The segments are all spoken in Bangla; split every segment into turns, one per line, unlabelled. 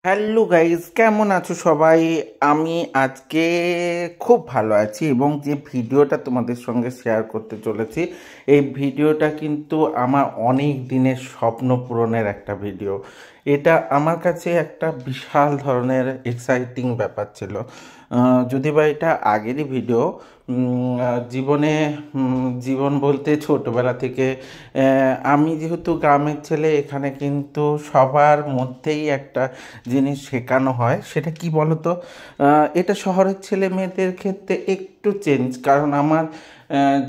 হ্যালো গাইস, কেমন আছো সবাই? আমি আজকে খুব ভালো আছি এবং যে ভিডিওটা তোমাদের সঙ্গে শেয়ার করতে চলেছি, এই ভিডিওটা কিন্তু আমার অনেক দিনের স্বপ্ন পূরণের একটা ভিডিও। এটা আমার কাছে একটা বিশাল ধরনের এক্সাইটিং ব্যাপার ছিল। যদি বা এটা আগেরই ভিডিও। জীবনে জীবন বলতে ছোটোবেলা থেকে আমি যেহেতু গ্রামের ছেলে, এখানে কিন্তু সবার মধ্যেই একটা জিনিস শেখানো হয়। সেটা কি বলতো, এটা শহরের ছেলে মেয়েদের ক্ষেত্রে একটু চেঞ্জ, কারণ আমার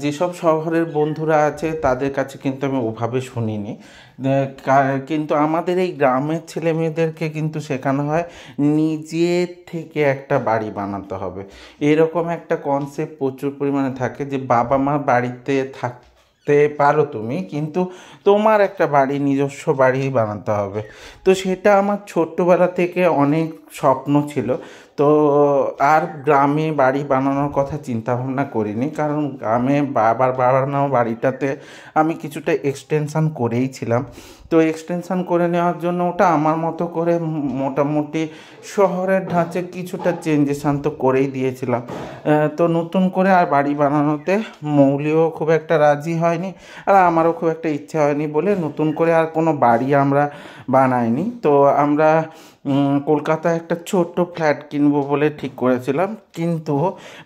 যেসব শহরের বন্ধুরা আছে তাদের কাছে কিন্তু আমি ওভাবে শুনিনি। কিন্তু আমাদের এই গ্রামের ছেলে মেয়েদেরকে কিন্তু শেখানো হয় নিজের থেকে একটা বাড়ি বানাতে হবে। এরকম একটা কনসেপ্ট প্রচুর পরিমাণে থাকে যে বাবা মা বাড়িতে থাকতে পারো তুমি, কিন্তু তোমার একটা বাড়ি, নিজস্ব বাড়ি বানাতে হবে। তো সেটা আমার ছোট্টবেলা থেকে অনেক স্বপ্ন ছিল। তো আর গ্রামে বাড়ি বানানোর কথা চিন্তা ভাবনা করিনি, কারণ গ্রামে বাবার বানানো বাড়িটাতে আমি কিছুটা এক্সটেনশান করেই ছিলাম। তো এক্সটেনশান করে নেওয়ার জন্য ওটা আমার মতো করে মোটামুটি শহরের ঢাঁচে কিছুটা চেঞ্জেশান তো করেই দিয়েছিলাম। তো নতুন করে আর বাড়ি বানানোতে মৌলিও খুব একটা রাজি হয়নি, আর আমারও খুব একটা ইচ্ছা হয়নি বলে নতুন করে আর কোনো বাড়ি আমরা বানাইনি। তো আমরা কলকাতায় একটা ছোট্ট ফ্ল্যাট কিনবো বলে ঠিক করেছিলাম, কিন্তু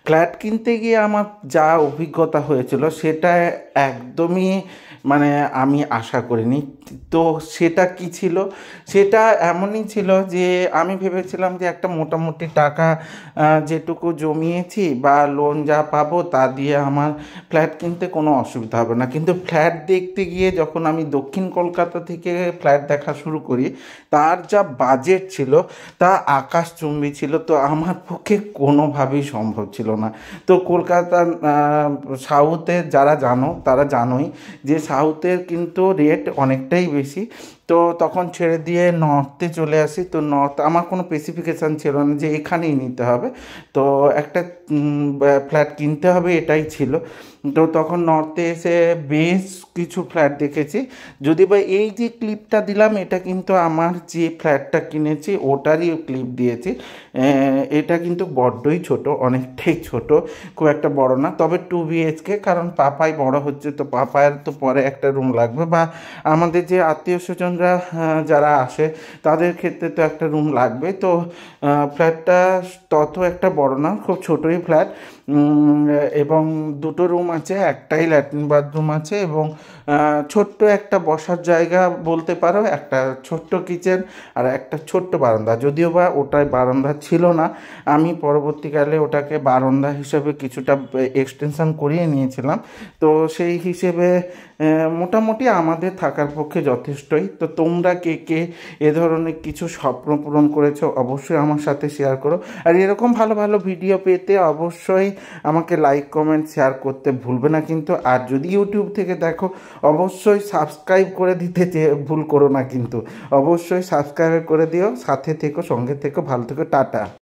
ফ্ল্যাট কিনতে গিয়ে আমার যা অভিজ্ঞতা হয়েছিল সেটা একদমই মানে আমি আশা করিনি। তো সেটা কি ছিল, সেটা এমনই ছিল যে আমি ভেবেছিলাম যে একটা মোটামুটি টাকা যেটুকু জমিয়েছি বা লোন যা পাবো তা দিয়ে আমার ফ্ল্যাট কিনতে কোনো অসুবিধা হবে না। কিন্তু ফ্ল্যাট দেখতে গিয়ে যখন আমি দক্ষিণ কলকাতা থেকে ফ্ল্যাট দেখা শুরু করি, তার যা বাজেট ছিল তা আকাশচুম্বী ছিল। তো আমার পক্ষে কোনোভাবেই সম্ভব ছিল না। তো কলকাতার সাউথে যারা জানো তারা জানোই যে সাউথের কিন্তু রেট অনেকটাই বেশি। তো তখন ছেড়ে দিয়ে নর্থে চলে আসি। তো নর্থ আমার কোনো স্পেসিফিকেশান ছিল না যে এখানেই নিতে হবে, তো একটা ফ্ল্যাট কিনতে হবে, এটাই ছিল। তো তখন নর্থে এসে বেশ কিছু ফ্ল্যাট দেখেছি। যদি বা এই যে ক্লিপটা দিলাম, এটা কিন্তু আমার যে ফ্ল্যাটটা কিনেছি ওটারই ক্লিপ দিয়েছি। এটা কিন্তু বড্ডই ছোট, অনেকটাই ছোট, খুব একটা বড় না। তবে 2 BHK, কারণ পাপাই বড় হচ্ছে, তো পাপায়ের তো পরে একটা রুম লাগবে, বা আমাদের যে আত্মীয় স্বজনরা যারা আসে তাদের ক্ষেত্রে তো একটা রুম লাগবে। তো ফ্ল্যাটটা তত একটা বড় না, খুব ছোটোই ফ্ল্যাট। এবং 2টো রুম আছে, একটাই ল্যাট্রিন বাথরুম আছে, এবং ছোট্ট একটা বসার জায়গা বলতে পারো, একটা ছোট্ট কিচেন আর একটা ছোট্ট বারান্দা। যদিও বা ওটায় বারান্দা ছিল না, আমি পরবর্তীকালে ওটাকে বারান্দা হিসেবে কিছুটা এক্সটেনশন করিয়ে নিয়েছিলাম। তো সেই হিসেবে মোটামুটি আমাদের থাকার পক্ষে যথেষ্টই। তো তোমরা কে কে এ ধরনের কিছু স্বপ্ন পূরণ করেছো অবশ্যই আমার সাথে শেয়ার করো। আর এরকম ভালো ভালো ভিডিও পেতে অবশ্যই আমাকে লাইক কমেন্ট শেয়ার করতে ভুলবে না কিন্তু। আর যদি ইউটিউব থেকে দেখো অবশ্যই সাবস্ক্রাইব করে দিতে ভুল করো না কিন্তু। অবশ্যই সাবস্ক্রাইব করে দিও, সাথে থেকো, সঙ্গে থেকো, ভালো থেকো, টাটা।